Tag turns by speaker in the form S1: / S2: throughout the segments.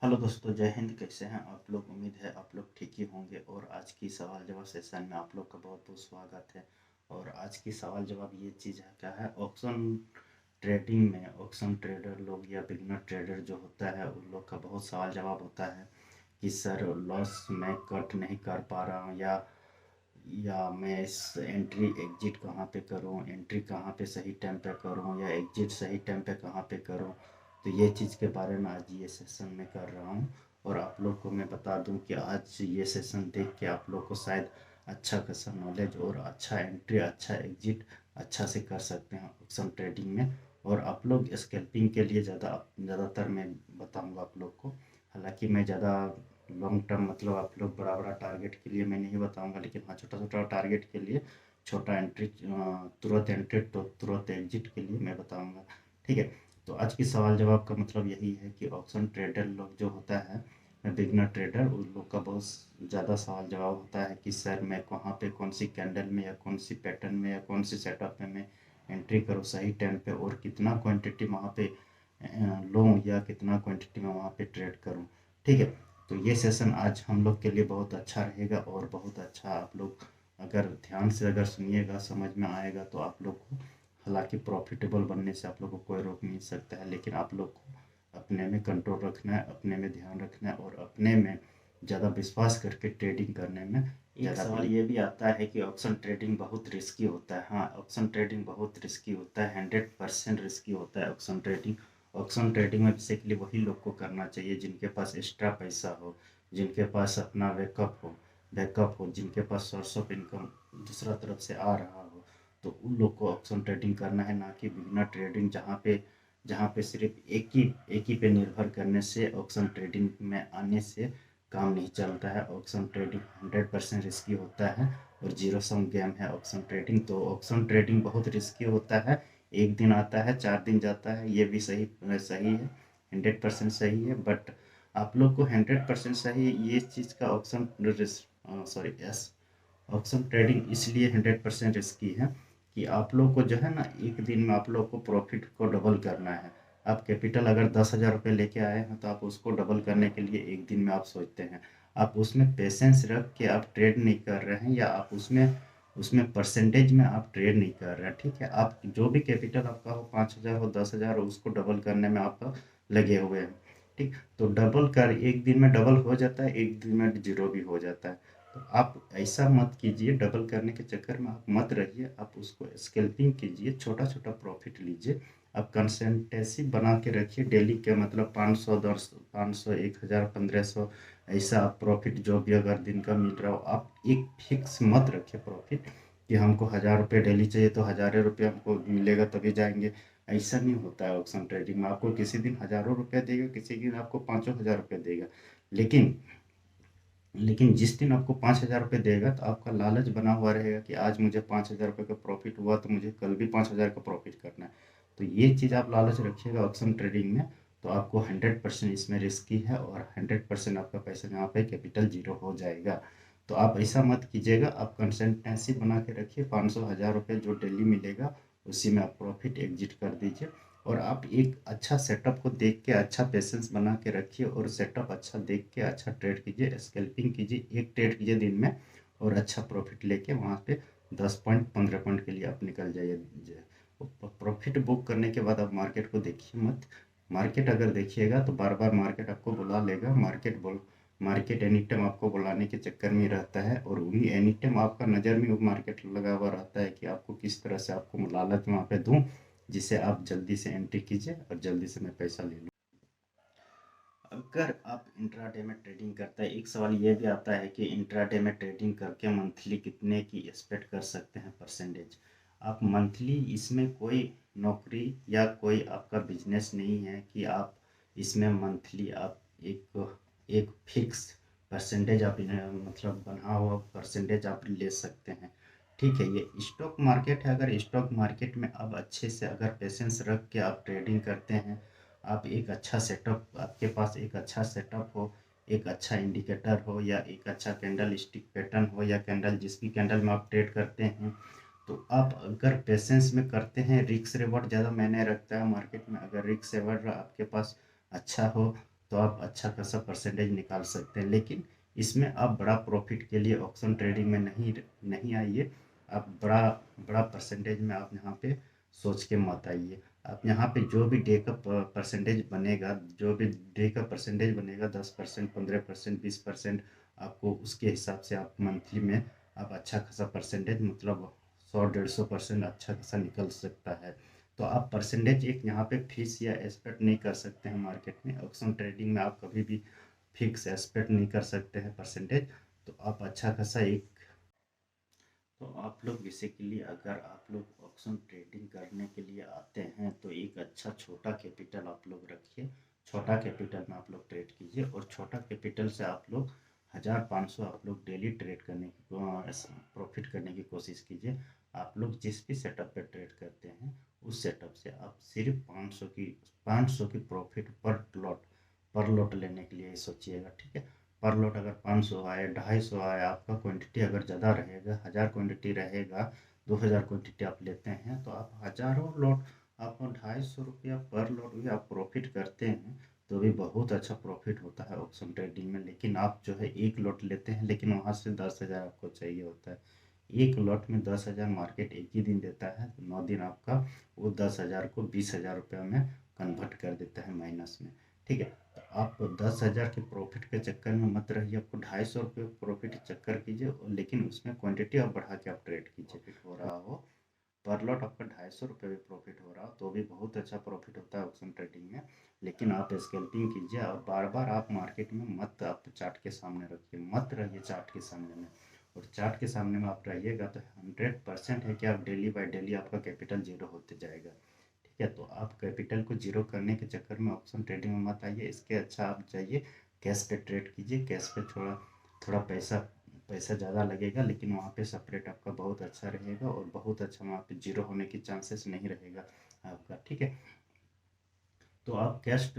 S1: Hello दोस्तों, जय हिंद। कैसे हैं आप लोग? उम्मीद है आप लोग ठीक ही होंगे। और आज की सवाल जवाब सेशन में आप लोग का बहुत बहुत स्वागत है। और आज की सवाल जवाब ये चीज़ है, क्या है, ऑप्शन ट्रेडिंग में ऑप्शन ट्रेडर लोग या बिगनर ट्रेडर जो होता है उन लोग का बहुत सवाल जवाब होता है कि सर लॉस मैं कट नहीं कर पा रहा हूँ, या मैं इस एंट्री एग्जिट कहाँ पे करूँ, एंट्री कहाँ पे सही टाइम पे करूँ, या एग्जिट सही टाइम पे कहाँ पे करूँ। तो ये चीज़ के बारे में आज ये सेशन में कर रहा हूँ। और आप लोग को मैं बता दूं कि आज ये सेशन देख के आप लोग को शायद अच्छा खासा नॉलेज और अच्छा एंट्री अच्छा एग्जिट अच्छा से कर सकते हैं ऑप्शन ट्रेडिंग में। और आप लोग स्कैल्पिंग के लिए ज़्यादातर मैं बताऊंगा आप लोग को। हालांकि मैं ज़्यादा लॉन्ग टर्म मतलब आप लोग बड़ा बड़ा टारगेट के लिए मैं नहीं बताऊंगा, लेकिन हाँ छोटा छोटा टारगेट के लिए, छोटा एंट्री तुरंत एंट्री तो तुरंत एग्जिट के लिए मैं बताऊंगा। ठीक है। तो आज की सवाल जवाब का मतलब यही है कि ऑप्शन ट्रेडर लोग जो होता है, बिगनर ट्रेडर, उन लोग का बहुत ज़्यादा सवाल जवाब होता है कि सर मैं कहाँ पे कौन सी कैंडल में या कौन सी पैटर्न में या कौन सी सेटअप में मैं एंट्री करूँ सही टाइम पे, और कितना क्वांटिटी वहाँ पे लूँ या कितना क्वांटिटी में वहाँ पे ट्रेड करूँ। ठीक है। तो ये सेशन आज हम लोग के लिए बहुत अच्छा रहेगा और बहुत अच्छा आप लोग अगर ध्यान से अगर सुनिएगा समझ में आएगा तो आप लोग को, हालांकि प्रॉफिटेबल बनने से आप लोग को कोई रोक नहीं सकता है, लेकिन आप लोग को अपने में कंट्रोल रखना है, अपने में ध्यान रखना है और अपने में ज़्यादा विश्वास करके ट्रेडिंग करने में। एक सवाल ये भी आता है कि ऑप्शन ट्रेडिंग बहुत रिस्की होता है। हाँ, ऑप्शन ट्रेडिंग बहुत रिस्की होता है, 100% रिस्की होता है ऑप्शन ट्रेडिंग। ऑप्शन ट्रेडिंग में बेसिकली वही लोग को करना चाहिए जिनके पास एक्स्ट्रा पैसा हो, जिनके पास अपना बैकअप हो, जिनके पास सोर्स ऑफ इनकम दूसरा तरफ से आ रहा हो। तो उन लोग को ऑप्शन ट्रेडिंग करना है, ना कि बिगिनर ट्रेडिंग जहाँ पे सिर्फ एक ही पे निर्भर करने से ऑप्शन ट्रेडिंग में आने से काम नहीं चलता है। ऑप्शन ट्रेडिंग 100% रिस्की होता है और जीरो सम गेम है ऑप्शन ट्रेडिंग। तो ऑप्शन ट्रेडिंग बहुत रिस्की होता है। एक दिन आता है, 4 दिन जाता है, ये भी सही सही है, 100% सही है। बट आप लोग को 100% सही ये चीज़ का option sorry yes, option trading इसलिए 100% रिस्की है कि आप लोग को जो है ना, एक दिन में आप लोग को प्रॉफिट को डबल करना है। आप कैपिटल अगर 10,000 रुपये लेके आए हैं तो आप उसको डबल करने के लिए एक दिन में आप सोचते हैं, आप उसमें पेशेंस रख के आप ट्रेड नहीं कर रहे हैं, या आप उसमें उसमें परसेंटेज में आप ट्रेड नहीं कर रहे हैं। ठीक है। आप जो भी कैपिटल आपका हो, 5,000 हो, 10,000 हो, उसको डबल करने में आप लगे हुए हैं। ठीक। तो डबल कर एक दिन में डबल हो जाता है, एक दिन में जीरो भी हो जाता है। तो आप ऐसा मत कीजिए, डबल करने के चक्कर में आप मत रहिए, आप उसको स्कैल्पिंग कीजिए, छोटा छोटा प्रॉफिट लीजिए। आप कंसिस्टेंसी बना के रखिए डेली के, मतलब 500 10 500 1000 1500 ऐसा आप प्रॉफिट जो भी अगर दिन का मिल रहा हो, आप एक फिक्स मत रखिए प्रॉफिट कि हमको 1,000 रुपये डेली चाहिए तो 1,000 रुपये हमको मिलेगा तभी जाएंगे। ऐसा नहीं होता है ऑप्शन ट्रेडिंग में। आपको किसी दिन हज़ारों रुपये देगा, किसी दिन आपको 5,000 रुपये देगा। लेकिन लेकिन जिस दिन आपको 5,000 रुपये देगा तो आपका लालच बना हुआ रहेगा कि आज मुझे 5,000 रुपये का प्रॉफिट हुआ तो मुझे कल भी 5,000 का प्रॉफिट करना है। तो ये चीज़ आप लालच रखिएगा ऑप्शन ट्रेडिंग में, तो आपको 100% इसमें रिस्की है और 100% आपका पैसा जहाँ पे कैपिटल जीरो हो जाएगा। तो आप ऐसा मत कीजिएगा, आप कंसिस्टेंसी बना के रखिए, 500 1,000 रुपये जो डेली मिलेगा उसी में आप प्रॉफिट एग्जिट कर दीजिए। और आप एक अच्छा सेटअप को देख के अच्छा पेशेंस बना के रखिए और सेटअप अच्छा देख के अच्छा ट्रेड कीजिए, स्कैल्पिंग कीजिए, एक ट्रेड कीजिए दिन में और अच्छा प्रॉफिट लेके वहाँ पे 10 पॉइंट 15 पॉइंट के लिए आप निकल जाइए। प्रॉफिट बुक करने के बाद आप मार्केट को देखिए मत। मार्केट अगर देखिएगा तो बार बार मार्केट आपको बुला लेगा। मार्केट एनी टाइम आपको बुलाने के चक्कर में रहता है, और उन्हीं एनी टाइम आपका नज़र में वो मार्केट लगा हुआ रहता है कि आपको किस तरह से आपको लालच वहाँ पे दूँ जिसे आप जल्दी से एंट्री कीजिए और जल्दी से मैं पैसा ले लूँ। अगर आप इंट्राडे में ट्रेडिंग करते हैं, एक सवाल ये भी आता है कि इंट्राडे में ट्रेडिंग करके मंथली कितने की एक्सपेक्ट कर सकते हैं परसेंटेज। आप मंथली इसमें कोई नौकरी या कोई आपका बिजनेस नहीं है कि आप इसमें मंथली आप एक एक फिक्स परसेंटेज आप मतलब बना हुआ परसेंटेज आप ले सकते हैं। ठीक है। ये स्टॉक मार्केट है, अगर स्टॉक मार्केट में आप अच्छे से अगर पेशेंस रख के आप ट्रेडिंग करते हैं, आप एक अच्छा सेटअप, आपके पास एक अच्छा सेटअप हो, एक अच्छा इंडिकेटर हो, या एक अच्छा कैंडल स्टिक पैटर्न हो, या कैंडल जिस भी कैंडल में आप ट्रेड करते हैं, तो आप अगर पेशेंस में करते हैं, रिस्क रिवॉर्ड ज़्यादा मायने रखता है मार्केट में। अगर रिस्क रिवॉर्ड आपके पास अच्छा हो तो आप अच्छा खासा परसेंटेज निकाल सकते हैं। लेकिन इसमें आप बड़ा प्रॉफिट के लिए ऑप्शन ट्रेडिंग में नहीं नहीं आइए। आप बड़ा बड़ा परसेंटेज में आप यहाँ पे सोच के मत आइए। आप यहाँ पे जो भी डे का परसेंटेज बनेगा, जो भी डे का परसेंटेज बनेगा, 10%, 15%, 20%, आपको उसके हिसाब से आप मंथली में आप अच्छा खासा परसेंटेज, मतलब 100-150% अच्छा खासा निकल सकता है। तो आप परसेंटेज एक यहाँ पे फिक्स या एक्सपेक्ट नहीं कर सकते हैं मार्केट में। ऑप्शन ट्रेडिंग में आप कभी भी फिक्स एक्सपेक्ट नहीं कर सकते हैं परसेंटेज। तो आप अच्छा खासा एक, तो आप लोग बेसिकली अगर आप लोग ऑप्शन ट्रेडिंग करने के लिए आते हैं तो एक अच्छा छोटा कैपिटल आप लोग रखिए। छोटा कैपिटल में आप लोग ट्रेड कीजिए और छोटा कैपिटल से आप लोग 1000-500 आप लोग डेली ट्रेड करने की प्रॉफिट करने की कोशिश कीजिए। आप लोग जिस भी सेटअप पे ट्रेड करते हैं उस सेटअप से आप सिर्फ 500 की प्रॉफिट पर लॉट लेने के लिए सोचिएगा, ठीक है। पर लॉट अगर 500 आए, 250 आए, आपका क्वांटिटी अगर ज़्यादा रहेगा, 1000 क्वांटिटी रहेगा, 2000 क्वांटिटी आप लेते हैं, तो आप हज़ारों लॉट, आपको 250 रुपया पर लॉट भी आप प्रॉफिट करते हैं तो भी बहुत अच्छा प्रॉफिट होता है ऑप्शन ट्रेडिंग में। लेकिन आप जो है एक लॉट लेते हैं, लेकिन वहाँ से 10,000 आपको चाहिए होता है। एक लॉट में 10,000 मार्केट एक ही दिन देता है, तो 9 दिन आपका वो 10,000 को 20,000 रुपया में कन्वर्ट कर देता है माइनस में, ठीक है। तो आप 10,000 के प्रॉफिट के चक्कर में मत रहिए, आपको 250 रुपये प्रॉफिट चक्कर कीजिए, लेकिन उसमें क्वांटिटी आप बढ़ा के आप ट्रेड कीजिए। प्रॉफिट हो रहा हो, पर लॉट आपका 250 रुपये भी प्रॉफिट हो रहा हो तो भी बहुत अच्छा प्रॉफिट होता है ऑप्शन ट्रेडिंग में। लेकिन आप स्कैल्पिंग कीजिए और बार बार आप मार्केट में मत आप चार्ट के सामने रखिए, मत रहिए चार्ट के सामने में। और चार्ट के सामने में आप रहिएगा तो 100% है कि आप डेली बाय डेली आपका कैपिटल जीरो होते जाएगा, ठीक है। तो आप कैपिटल को जीरो करने के चक्कर में ऑप्शन ट्रेडिंग में मत आइए। इसके अच्छा आप जाइए कैश पे ट्रेड कीजिए। कैश पे थोड़ा थोड़ा पैसा पैसा ज़्यादा लगेगा, लेकिन वहाँ पे सपरेट आपका बहुत अच्छा रहेगा और बहुत अच्छा वहाँ पे जीरो होने की चांसेस नहीं रहेगा आपका, ठीक है। तो आप कैश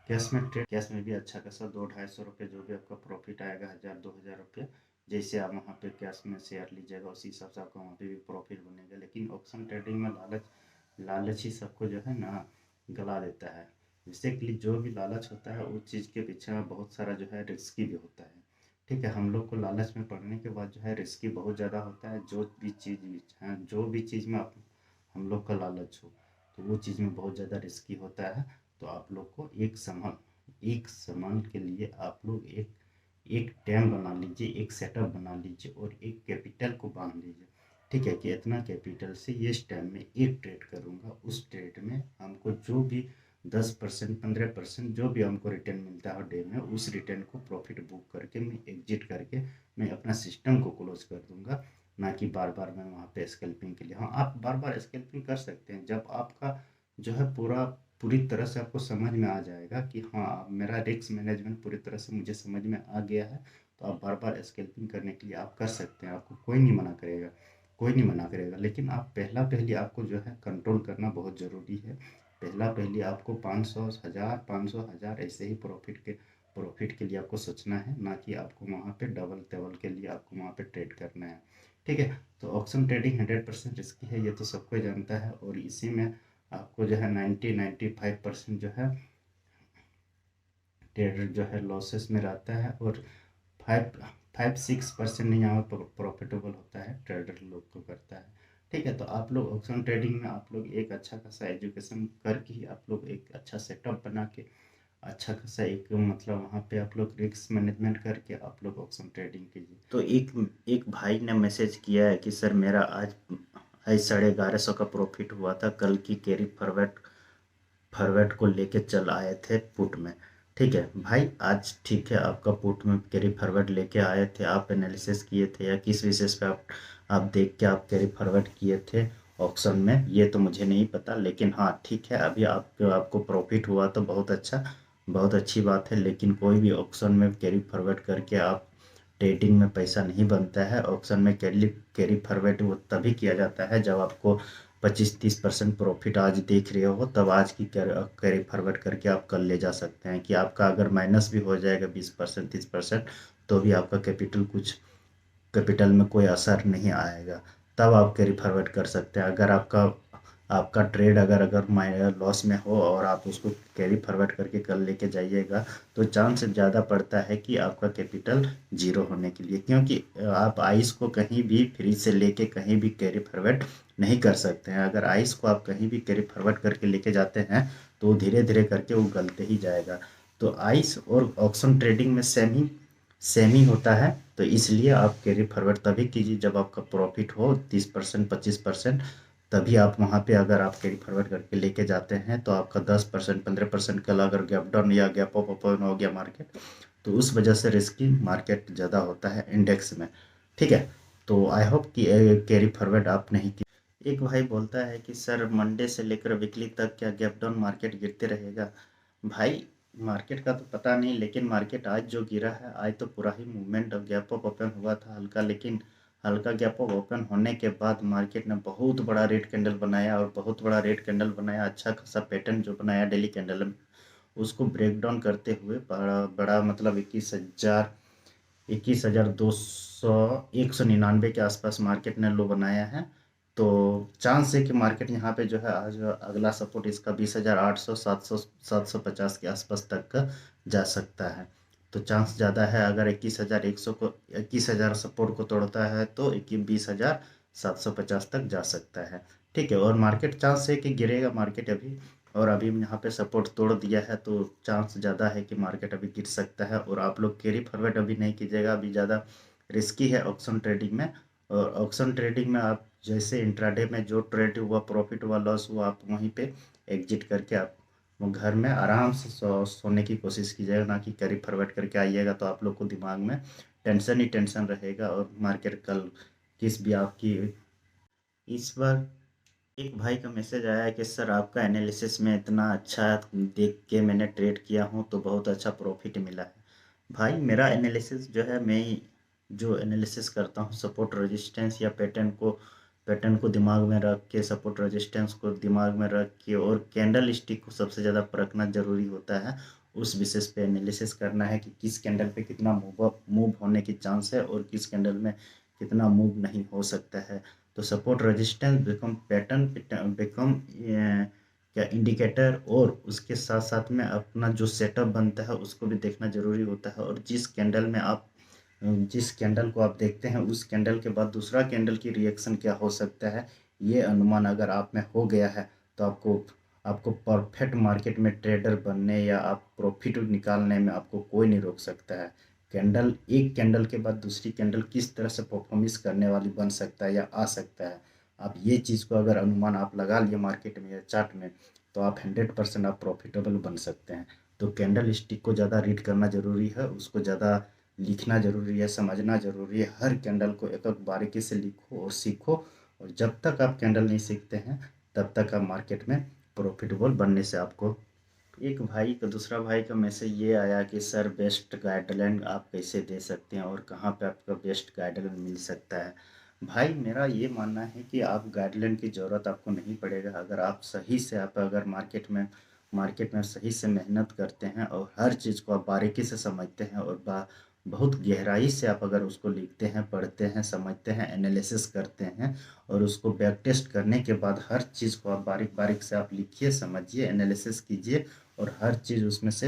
S1: कैश में ट्रेड, कैश में भी अच्छा खासा 200-250 रुपये जो भी आपका प्रॉफिट आएगा, 1000-2000 रुपये, जैसे आप वहाँ पे कैश में शेयर लीजिएगा उसी हिसाब से आपका वहाँ पे भी प्रॉफिट बनेगा। लेकिन ऑप्शन ट्रेडिंग में लालच ही सबको जो है ना गला देता है। बेसिकली जो भी लालच होता है उस चीज़ के पीछे में बहुत सारा जो है रिस्की भी होता है, ठीक है। हम लोग को लालच में पड़ने के बाद जो है रिस्की बहुत ज़्यादा होता है। जो भी चीज़ में आप हम लोग का लालच हो तो वो चीज़ में बहुत ज़्यादा रिस्की होता है। तो आप लोग को एक सामान के लिए आप लोग एक एक टैम बना लीजिए, एक सेटअप बना लीजिए और एक कैपिटल को बांध लीजिए, ठीक है। कि इतना कैपिटल से इस टाइम में एक ट्रेड करूँगा, उस ट्रेड में हमको जो भी 10%, 15% जो भी हमको रिटर्न मिलता है डे में, उस रिटर्न को प्रॉफिट बुक करके मैं एग्जिट करके मैं अपना सिस्टम को क्लोज कर दूंगा। ना कि बार बार मैं वहाँ पे स्कैल्पिंग के लिए, हाँ आप बार बार स्कैल्पिंग कर सकते हैं जब आपका जो है पूरी तरह से आपको समझ में आ जाएगा कि हाँ मेरा रिस्क मैनेजमेंट पूरी तरह से मुझे समझ में आ गया है। तो आप बार बार स्कैल्पिंग करने के लिए आप कर सकते हैं, आपको कोई नहीं मना करेगा, कोई नहीं मना करेगा। लेकिन आप पहली आपको जो है कंट्रोल करना बहुत ज़रूरी है। पहली आपको 500, 1000, 500, 1000 ऐसे ही प्रॉफिट के लिए आपको सोचना है, ना कि आपको वहाँ पे डबल टेबल के लिए आपको वहाँ पे ट्रेड करना है, ठीक है। तो ऑप्शन ट्रेडिंग 100% रिस्की है, ये तो सबको जानता है। और इसी में आपको जो है 90-95% जो है ट्रेडर जो है लॉसेस में रहता है और 5-6% ही यहाँ प्रॉफिटेबल होता है, ट्रेडर लोग को करता है, ठीक है। तो आप लोग ऑप्शन ट्रेडिंग में आप लोग एक अच्छा खासा एजुकेशन करके ही आप लोग एक अच्छा सेटअप बना के अच्छा खासा एक, मतलब वहाँ पे आप लोग रिस्क मैनेजमेंट करके आप लोग ऑप्शन ट्रेडिंग कीजिए। तो एक भाई ने मैसेज किया है कि सर मेरा आज आज 1150 का प्रॉफिट हुआ था, कल की कैरी फॉरवर्ड फॉरवर्ड को लेके चल आए थे पुट में, ठीक है भाई। आज ठीक है आपका पुट में कैरी फॉरवर्ड लेके आए थे, आप एनालिसिस किए थे या किस बेसिस पे आप देख के आप कैरी फॉरवर्ड किए थे ऑप्शन में, ये तो मुझे नहीं पता। लेकिन हाँ ठीक है, अभी आपको प्रॉफिट हुआ तो बहुत अच्छा, बहुत अच्छी बात है। लेकिन कोई भी ऑप्शन में कैरी फॉरवर्ड करके आप ट्रेडिंग में पैसा नहीं बनता है। ऑप्शन में कैरी फॉरवर्ड वो तभी किया जाता है जब आपको 25-30% प्रॉफिट आज देख रहे हो, तब आज की कैरी फॉरवर्ड करके आप कल ले जा सकते हैं। कि आपका अगर माइनस भी हो जाएगा 20%, 30%, तो भी आपका कैपिटल में कोई असर नहीं आएगा, तब आप कैरी फॉरवर्ड कर सकते हैं। अगर आपका आपका ट्रेड अगर अगर लॉस में हो और आप उसको कैरी फॉरवर्ड करके कल लेके जाइएगा, तो चांस ज़्यादा पड़ता है कि आपका कैपिटल जीरो होने के लिए, क्योंकि आप आइस को कहीं भी फ्री से लेके कहीं भी कैरी फॉरवर्ड नहीं कर सकते हैं। अगर आइस को आप कहीं भी कैरी फॉरवर्ड करके लेके जाते हैं तो धीरे धीरे करके वो गलते ही जाएगा। तो आइस और ऑक्शन ट्रेडिंग में सेम ही होता है। तो इसलिए आप कैरी फॉरवर्ड तभी कीजिए जब आपका प्रॉफिट हो 30% 25%, तभी आप वहाँ पे अगर आप कैरी फॉरवर्ड करके लेके जाते हैं तो आपका 10% 15% कल अगर गैप डाउन या गैप अप ओपन हो गया मार्केट, तो उस वजह से रिस्की मार्केट ज़्यादा होता है इंडेक्स में। ठीक है, तो आई होप कि कैरी फॉरवर्ड आप नहीं की। एक भाई बोलता है कि सर मंडे से लेकर वीकली तक क्या गैप डाउन मार्केट गिरते रहेगा? भाई मार्केट का तो पता नहीं, लेकिन मार्केट आज जो गिरा है, आज तो पूरा ही मूवमेंट गैप अप ओपन हुआ था हल्का, लेकिन हल्का गैप अप ओपन होने के बाद मार्केट ने बहुत बड़ा रेड कैंडल बनाया, और बहुत बड़ा रेड कैंडल बनाया, अच्छा खासा पैटर्न जो बनाया डेली कैंडल में, उसको ब्रेक डाउन करते हुए बड़ा बड़ा मतलब 21,200 199 के आसपास मार्केट ने लो बनाया है। तो चांस है कि मार्केट यहाँ पे जो है आज अगला सपोर्ट इसका 20,800 750 के आसपास तक का जा सकता है। तो चांस ज़्यादा है, अगर 21,100 को 21,000 सपोर्ट को तोड़ता है तो 20,750 तक जा सकता है। ठीक है, और मार्केट चांस है कि गिरेगा मार्केट अभी, और अभी यहाँ पे सपोर्ट तोड़ दिया है तो चांस ज़्यादा है कि मार्केट अभी गिर सकता है। और आप लोग कैरी फॉरवर्ड अभी नहीं कीजिएगा, अभी ज़्यादा रिस्की है ऑप्शन ट्रेडिंग में। और ऑप्शन ट्रेडिंग में आप जैसे इंट्राडे में जो ट्रेड हुआ, प्रॉफिट हुआ, लॉस हुआ, आप वहीं पे एग्जिट करके आप वो घर में आराम से सोने की कोशिश कीजिएगा, ना कि कैरी फॉरवर्ड करके आइएगा। तो आप लोग को दिमाग में टेंशन ही टेंशन रहेगा, और मार्केट कल किस भी आपकी। इस बार एक भाई का मैसेज आया है कि सर आपका एनालिसिस में इतना अच्छा देख के मैंने ट्रेड किया हूँ तो बहुत अच्छा प्रॉफिट मिला है। भाई मेरा एनालिसिस जो है, मैं जो एनालिसिस करता हूँ सपोर्ट रेजिस्टेंस या पैटर्न को दिमाग में रख के, सपोर्ट रेजिस्टेंस को दिमाग में रख के, और कैंडल स्टिक को सबसे ज़्यादा परखना जरूरी होता है। उस विशेष पे एनालिसिस करना है कि किस कैंडल पे कितना मूव होने की चांस है और किस कैंडल में कितना मूव नहीं हो सकता है। तो support resistance become pattern become क्या इंडिकेटर, और उसके साथ साथ में अपना जो सेटअप बनता है उसको भी देखना जरूरी होता है। और जिस कैंडल को आप देखते हैं उस कैंडल के बाद दूसरा कैंडल की रिएक्शन क्या हो सकता है, ये अनुमान अगर आप में हो गया है तो आपको आपको परफेक्ट मार्केट में ट्रेडर बनने या आप प्रॉफिट निकालने में आपको कोई नहीं रोक सकता है। एक कैंडल के बाद दूसरी कैंडल किस तरह से परफॉर्मेंस करने वाली बन सकता है या आ सकता है, आप ये चीज़ को अगर अनुमान आप लगा लिए मार्केट में या चार्ट में, तो आप 100% आप प्रॉफिटेबल बन सकते हैं। तो कैंडल स्टिक को ज़्यादा रीड करना जरूरी है, उसको ज़्यादा लिखना जरूरी है, समझना जरूरी है। हर कैंडल को एक एक बारीकी से लिखो और सीखो, और जब तक आप कैंडल नहीं सीखते हैं तब तक आप मार्केट में प्रॉफिटेबल बनने से आपको। एक भाई का दूसरा भाई का मैसेज ये आया कि सर बेस्ट गाइडलाइन आप कैसे दे सकते हैं और कहाँ पे आपका बेस्ट गाइडलाइन मिल सकता है? भाई मेरा ये मानना है कि आप गाइडलाइन की ज़रूरत आपको नहीं पड़ेगा, अगर आप सही से आप अगर मार्केट में सही से मेहनत करते हैं और हर चीज़ को आप बारीकी से समझते हैं, और बहुत गहराई से आप अगर उसको लिखते हैं, पढ़ते हैं, समझते हैं, एनालिसिस करते हैं, और उसको बैक टेस्ट करने के बाद हर चीज़ को आप बारीक बारीक से आप लिखिए, समझिए, एनालिसिस कीजिए, और हर चीज़ उसमें से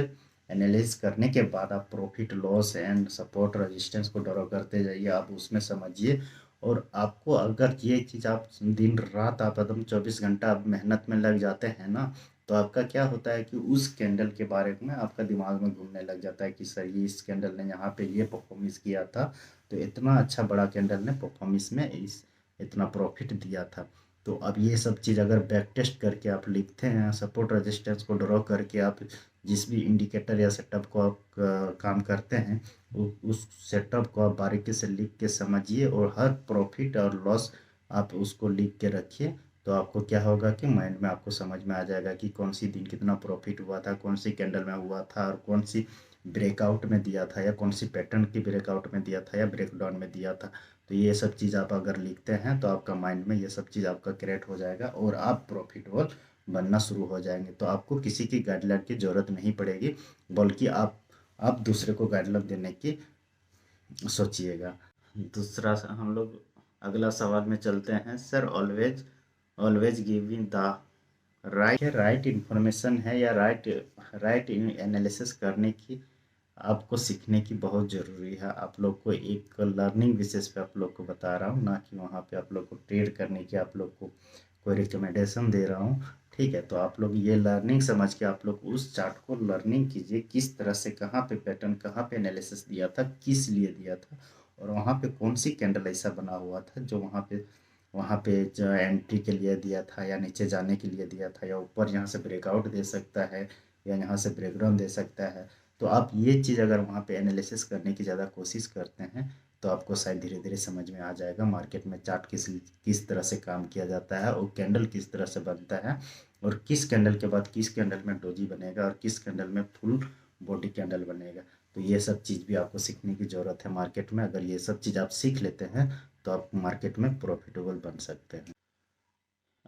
S1: एनालिसिस करने के बाद आप profit loss and support resistance को ड्रॉ करते जाइए, आप उसमें समझिए। और आपको अगर ये चीज़ आप दिन रात आप एकदम 24 घंटा आप मेहनत में लग जाते हैं ना, तो आपका क्या होता है कि उस कैंडल के बारे में आपका दिमाग में घूमने लग जाता है कि सर ये इस कैंडल ने यहाँ पे ये परफॉर्मेंस किया था, तो इतना अच्छा बड़ा कैंडल ने परफॉर्मेंस में इतना प्रॉफिट दिया था। तो अब ये सब चीज़ अगर बैक टेस्ट करके आप लिखते हैं, सपोर्ट रेजिस्टेंस को ड्रॉ करके आप जिस भी इंडिकेटर या सेटअप को आप काम करते हैं, उस सेटअप को आप बारीकी से लिख के समझिए, और हर प्रॉफिट और लॉस आप उसको लिख के रखिए। तो आपको क्या होगा कि माइंड में आपको समझ में आ जाएगा कि कौन सी दिन कितना प्रॉफिट हुआ था, कौन सी कैंडल में हुआ था, और कौन सी ब्रेकआउट में दिया था, या कौन सी पैटर्न की ब्रेकआउट में दिया था या ब्रेकडाउन में दिया था। तो ये सब चीज़ आप अगर लिखते हैं तो आपका माइंड में ये सब चीज़ आपका क्रिएट हो जाएगा, और आप प्रॉफिटेबल बनना शुरू हो जाएंगे। तो आपको किसी की गाइडलाइन की ज़रूरत नहीं पड़ेगी, बल्कि आप दूसरे को गाइडलाइन देने की सोचिएगा। दूसरा हम लोग अगला सवाल में चलते हैं। Sir always giving the right information है या राइट एनालिसिस करने की आपको सीखने की बहुत ज़रूरी है। आप लोग को एक लर्निंग बेसिस पे आप लोग को बता रहा हूँ, ना कि वहाँ पे आप लोग को ट्रेड करने की आप लोग को कोई रिकमेंडेशन दे रहा हूँ। ठीक है, तो आप लोग ये लर्निंग समझ के आप लोग उस चार्ट को लर्निंग कीजिए, किस तरह से कहाँ पे पैटर्न, कहाँ पे एनालिसिस दिया था, किस लिए दिया था, और वहाँ पे कौन सी कैंडल ऐसा बना हुआ था जो वहाँ पे जो एंट्री के लिए दिया था, या नीचे जाने के लिए दिया था, या ऊपर यहाँ से ब्रेकआउट दे सकता है, या यहाँ से ब्रेकडाउन दे सकता है। तो आप ये चीज़ अगर वहाँ पे एनालिसिस करने की ज़्यादा कोशिश करते हैं तो आपको शायद धीरे धीरे समझ में आ जाएगा मार्केट में चार्ट किस तरह से काम किया जाता है, और कैंडल किस तरह से बनता है, और किस कैंडल के बाद किस कैंडल में डोजी बनेगा, और किस कैंडल में फुल बॉडी कैंडल बनेगा। तो ये सब चीज़ भी आपको सीखने की ज़रूरत है मार्केट में। अगर ये सब चीज़ आप सीख लेते हैं तो आप मार्केट में प्रॉफिटेबल बन सकते हैं।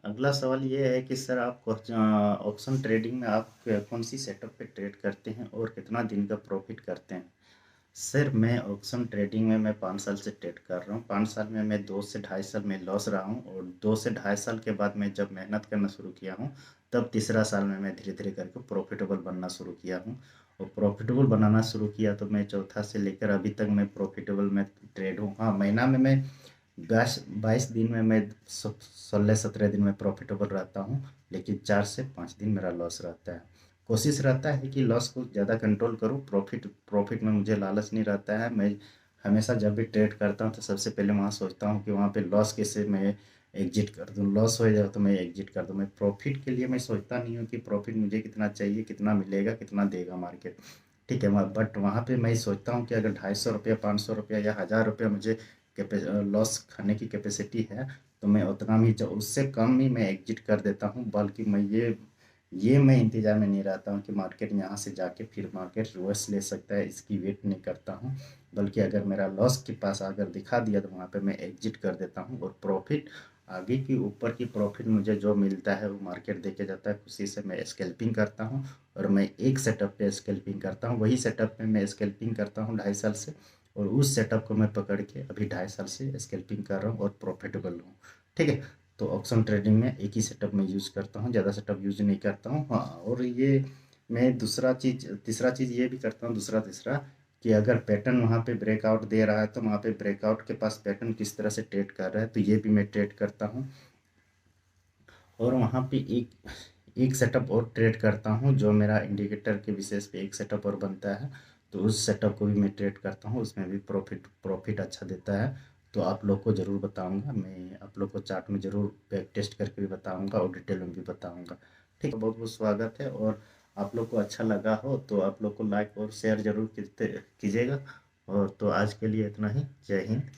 S1: अगला सवाल ये है कि सर आप ऑप्शन ट्रेडिंग में आप कौन सी सेटअप पे ट्रेड करते हैं और कितना दिन का प्रॉफिट करते हैं। सर मैं ऑप्शन ट्रेडिंग में मैं 5 साल से ट्रेड कर रहा हूँ। 5 साल में मैं 2 से ढाई साल में लॉस रहा हूँ, और 2 से ढाई साल के बाद मैं जब मेहनत करना शुरू किया हूँ तब तीसरा साल में मैं धीरे धीरे करके प्रॉफिटेबल बनना शुरू किया हूँ। और प्रॉफिटेबल बनाना शुरू किया तो मैं चौथा से लेकर अभी तक मैं प्रॉफिटेबल में ट्रेड हूँ। हाँ, महीना में मैं 22 दिन में मैं 16-17 दिन में प्रॉफिटेबल रहता हूँ, लेकिन 4 से 5 दिन मेरा लॉस रहता है। कोशिश रहता है कि लॉस को ज़्यादा कंट्रोल करूँ, प्रॉफिट में मुझे लालच नहीं रहता है। मैं हमेशा जब भी ट्रेड करता हूँ तो सबसे पहले वहाँ सोचता हूँ कि वहाँ पे लॉस कैसे मैं एग्जिट कर दूँ, लॉस हो जाए तो मैं एग्जिट कर दूँ। मैं प्रॉफिट के लिए मैं सोचता नहीं हूँ कि प्रॉफिट मुझे कितना चाहिए, कितना मिलेगा, कितना देगा मार्केट। ठीक है, बट वहाँ पे मैं सोचता हूँ कि अगर 250 रुपया, 500 रुपया या 1000 रुपया मुझे लॉस खाने की कैपेसिटी है तो मैं उतना भी, उससे कम ही मैं एग्जिट कर देता हूँ। बल्कि मैं ये मैं इंतज़ार में नहीं रहता हूँ कि मार्केट यहाँ से जाके फिर मार्केट रिवर्स ले सकता है, इसकी वेट नहीं करता हूँ। बल्कि अगर मेरा लॉस के पास अगर दिखा दिया तो वहाँ पे मैं एग्जिट कर देता हूँ, और प्रॉफिट आगे की ऊपर की प्रॉफिट मुझे जो मिलता है वो मार्केट देके जाता है, उसी से मैं स्कैल्पिंग करता हूँ। और मैं एक सेटअप पे स्कैल्पिंग करता हूँ, वही सेटअप पे मैं स्कैल्पिंग करता हूँ 2.5 साल से, और उस सेटअप को मैं पकड़ के अभी 2.5 साल से स्कैल्पिंग कर रहा हूँ और प्रॉफिटेबल हूँ। ठीक है, तो ऑप्शन ट्रेडिंग में एक ही सेटअप में यूज़ करता हूँ, ज़्यादा सेटअप यूज़ नहीं करता हूँ। हाँ, और ये मैं तीसरा चीज़ ये भी करता हूँ, दूसरा तीसरा, कि अगर पैटर्न वहाँ पे ब्रेकआउट दे रहा है तो वहाँ पे ब्रेकआउट के पास पैटर्न किस तरह से ट्रेड कर रहा है, तो ये भी मैं ट्रेड करता हूँ। और वहाँ पे एक सेटअप और ट्रेड करता हूँ, जो मेरा इंडिकेटर के बेसिस पे एक सेटअप और बनता है, तो उस सेटअप को भी मैं ट्रेड करता हूँ, उसमें भी प्रॉफिट अच्छा देता है। तो आप लोग को ज़रूर बताऊंगा, मैं आप लोग को चार्ट में ज़रूर बैक टेस्ट करके भी बताऊंगा और डिटेल में भी बताऊंगा। ठीक है, बहुत बहुत स्वागत है। और आप लोग को अच्छा लगा हो तो आप लोग को लाइक और शेयर ज़रूर कीजिएगा। और तो आज के लिए इतना ही। जय हिंद।